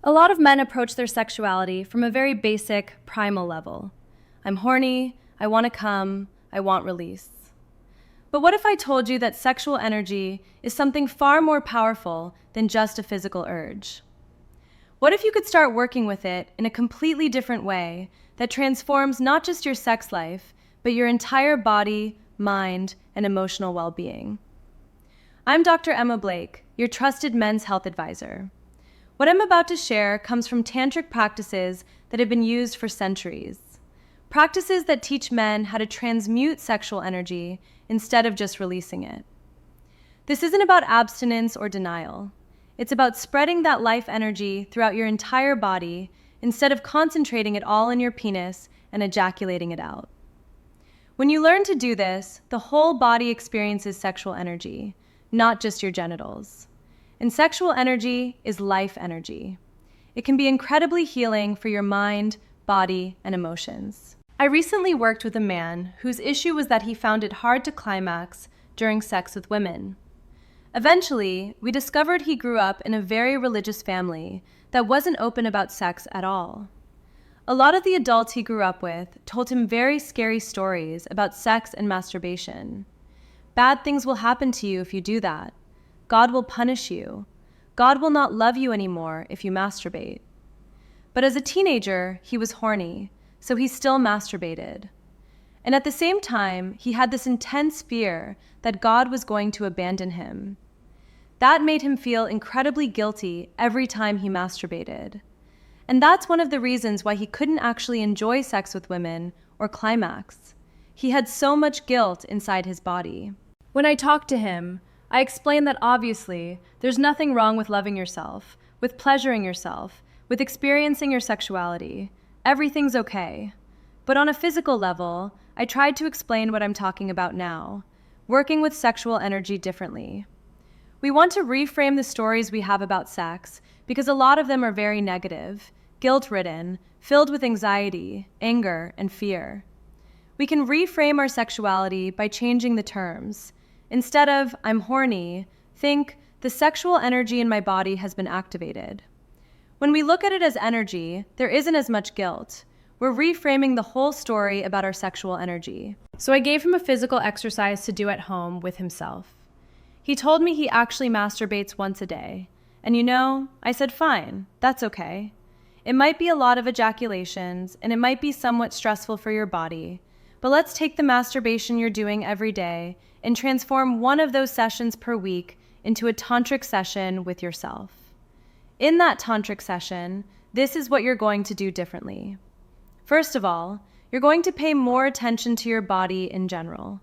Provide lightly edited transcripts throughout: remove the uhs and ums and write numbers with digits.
A lot of men approach their sexuality from a very basic, primal level. I'm horny, I want to come, I want release. But what if I told you that sexual energy is something far more powerful than just a physical urge? What if you could start working with it in a completely different way that transforms not just your sex life, but your entire body, mind, and emotional well-being? I'm Dr. Emma Blake, your trusted men's health advisor. What I'm about to share comes from tantric practices that have been used for centuries. Practices that teach men how to transmute sexual energy instead of just releasing it. This isn't about abstinence or denial. It's about spreading that life energy throughout your entire body instead of concentrating it all in your penis and ejaculating it out. When you learn to do this, the whole body experiences sexual energy, not just your genitals. And sexual energy is life energy. It can be incredibly healing for your mind, body, and emotions. I recently worked with a man whose issue was that he found it hard to climax during sex with women. Eventually, we discovered he grew up in a very religious family that wasn't open about sex at all. A lot of the adults he grew up with told him very scary stories about sex and masturbation. Bad things will happen to you if you do that. God will punish you. God will not love you anymore if you masturbate. But as a teenager, he was horny, so he still masturbated. And at the same time, he had this intense fear that God was going to abandon him. That made him feel incredibly guilty every time he masturbated. And that's one of the reasons why he couldn't actually enjoy sex with women or climax. He had so much guilt inside his body. When I talked to him, I explained that obviously there's nothing wrong with loving yourself, with pleasuring yourself, with experiencing your sexuality. Everything's okay. But on a physical level, I tried to explain what I'm talking about now, working with sexual energy differently. We want to reframe the stories we have about sex because a lot of them are very negative, guilt-ridden, filled with anxiety, anger, and fear. We can reframe our sexuality by changing the terms. Instead of, I'm horny, think, the sexual energy in my body has been activated. When we look at it as energy, there isn't as much guilt. We're reframing the whole story about our sexual energy. So I gave him a physical exercise to do at home with himself. He told me he actually masturbates once a day. And I said, fine, that's okay. It might be a lot of ejaculations, and it might be somewhat stressful for your body, but let's take the masturbation you're doing every day and transform one of those sessions per week into a tantric session with yourself. In that tantric session, this is what you're going to do differently. First of all, you're going to pay more attention to your body in general.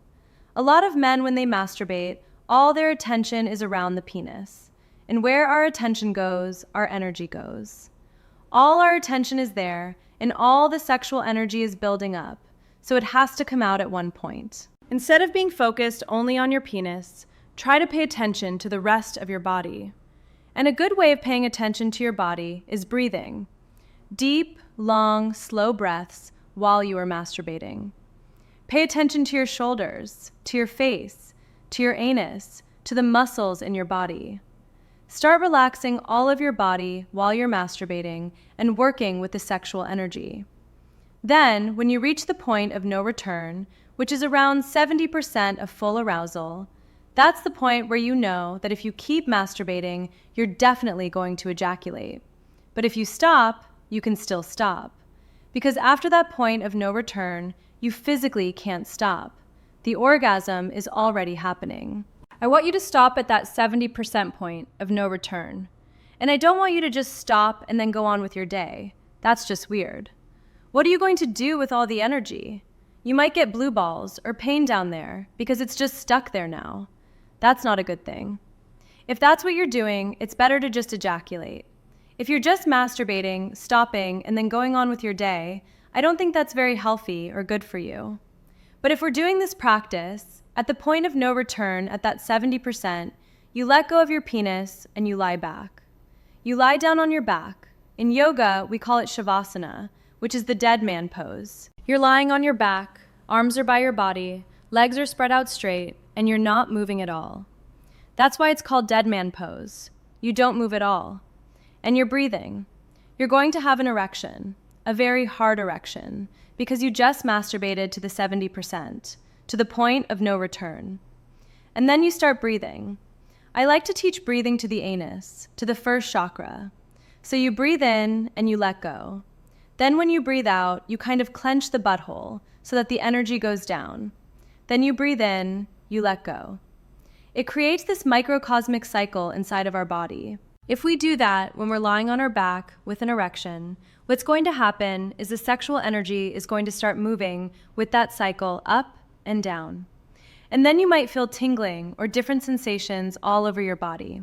A lot of men, when they masturbate, all their attention is around the penis. And where our attention goes, our energy goes. All our attention is there, and all the sexual energy is building up, so it has to come out at one point. Instead of being focused only on your penis, try to pay attention to the rest of your body. And a good way of paying attention to your body is breathing. Deep, long, slow breaths while you are masturbating. Pay attention to your shoulders, to your face, to your anus, to the muscles in your body. Start relaxing all of your body while you're masturbating and working with the sexual energy. Then, when you reach the point of no return, which is around 70% of full arousal, that's the point where you know that if you keep masturbating, you're definitely going to ejaculate. But if you stop, you can still stop. Because after that point of no return, you physically can't stop. The orgasm is already happening. I want you to stop at that 70% point of no return. And I don't want you to just stop and then go on with your day. That's just weird. What are you going to do with all the energy? You might get blue balls or pain down there because it's just stuck there now. That's not a good thing. If that's what you're doing, it's better to just ejaculate. If you're just masturbating, stopping, and then going on with your day, I don't think that's very healthy or good for you. But if we're doing this practice, at the point of no return, at that 70%, you let go of your penis and you lie back. You lie down on your back. In yoga, we call it Shavasana, which is the dead man pose. You're lying on your back, arms are by your body, legs are spread out straight, and you're not moving at all. That's why it's called dead man pose. You don't move at all. And you're breathing. You're going to have an erection, a very hard erection, because you just masturbated to the 70%, to the point of no return. And then you start breathing. I like to teach breathing to the anus, to the first chakra. So you breathe in and you let go. Then when you breathe out, you kind of clench the butthole so that the energy goes down. Then you breathe in, you let go. It creates this microcosmic cycle inside of our body. If we do that when we're lying on our back with an erection, what's going to happen is the sexual energy is going to start moving with that cycle up and down. And then you might feel tingling or different sensations all over your body,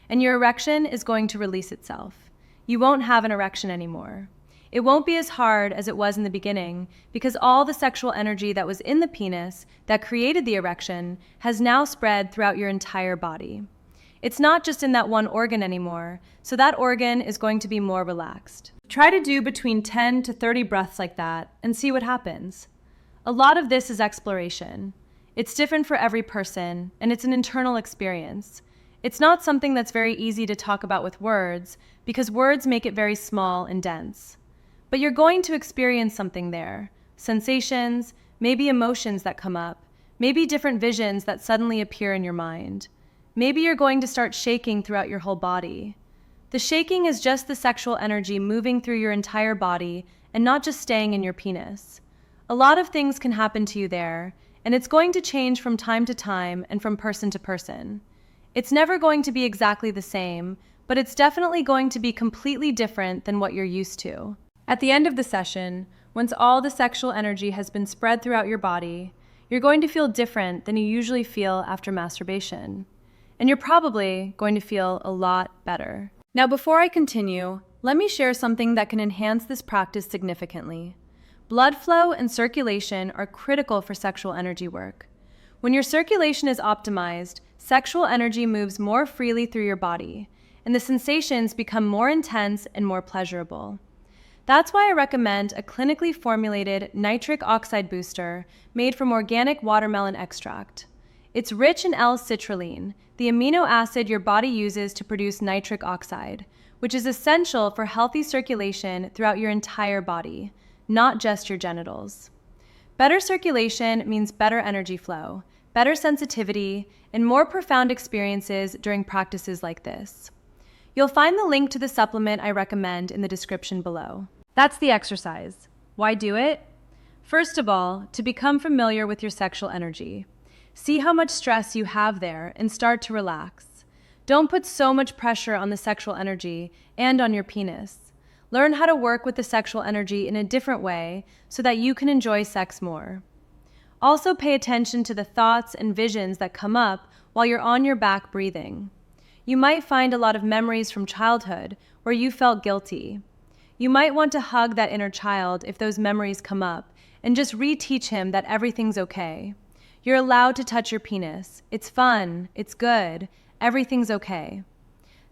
and your erection is going to release itself. You won't have an erection anymore. It won't be as hard as it was in the beginning because all the sexual energy that was in the penis that created the erection has now spread throughout your entire body. It's not just in that one organ anymore, so that organ is going to be more relaxed. Try to do between 10 to 30 breaths like that and see what happens. A lot of this is exploration. It's different for every person, and it's an internal experience. It's not something that's very easy to talk about with words because words make it very small and dense. But you're going to experience something there. Sensations, maybe emotions that come up, maybe different visions that suddenly appear in your mind. Maybe you're going to start shaking throughout your whole body. The shaking is just the sexual energy moving through your entire body and not just staying in your penis. A lot of things can happen to you there, and it's going to change from time to time and from person to person. It's never going to be exactly the same, but it's definitely going to be completely different than what you're used to. At the end of the session, once all the sexual energy has been spread throughout your body, you're going to feel different than you usually feel after masturbation. And you're probably going to feel a lot better. Now, before I continue, let me share something that can enhance this practice significantly. Blood flow and circulation are critical for sexual energy work. When your circulation is optimized, sexual energy moves more freely through your body, and the sensations become more intense and more pleasurable. That's why I recommend a clinically formulated nitric oxide booster made from organic watermelon extract. It's rich in L-citrulline, the amino acid your body uses to produce nitric oxide, which is essential for healthy circulation throughout your entire body, not just your genitals. Better circulation means better energy flow, better sensitivity, and more profound experiences during practices like this. You'll find the link to the supplement I recommend in the description below. That's the exercise. Why do it? First of all, to become familiar with your sexual energy. See how much stress you have there and start to relax. Don't put so much pressure on the sexual energy and on your penis. Learn how to work with the sexual energy in a different way so that you can enjoy sex more. Also pay attention to the thoughts and visions that come up while you're on your back breathing. You might find a lot of memories from childhood where you felt guilty. You might want to hug that inner child if those memories come up and just reteach him that everything's okay. You're allowed to touch your penis. It's fun. It's good. Everything's okay.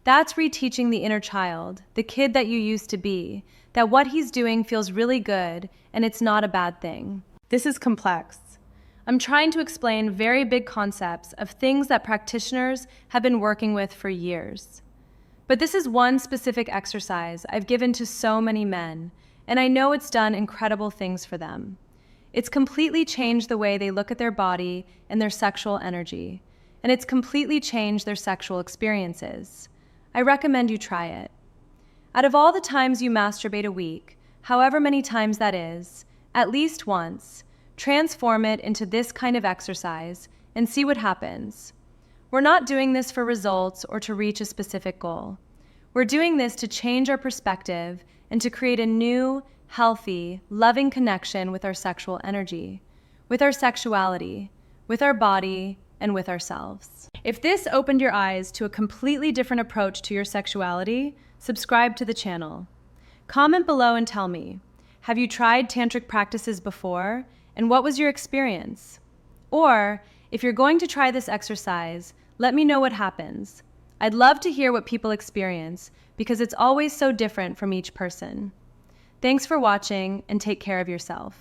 That's reteaching the inner child, the kid that you used to be, that what he's doing feels really good and it's not a bad thing. This is complex. I'm trying to explain very big concepts of things that practitioners have been working with for years. But this is one specific exercise I've given to so many men, and I know it's done incredible things for them. It's completely changed the way they look at their body and their sexual energy, and it's completely changed their sexual experiences. I recommend you try it. Out of all the times you masturbate a week, however many times that is, at least once, transform it into this kind of exercise and see what happens. We're not doing this for results or to reach a specific goal. We're doing this to change our perspective and to create a new, healthy, loving connection with our sexual energy, with our sexuality, with our body, and with ourselves. If this opened your eyes to a completely different approach to your sexuality, subscribe to the channel. Comment below and tell me, have you tried tantric practices before, and what was your experience? Or, if you're going to try this exercise, let me know what happens. I'd love to hear what people experience because it's always so different from each person. Thanks for watching and take care of yourself.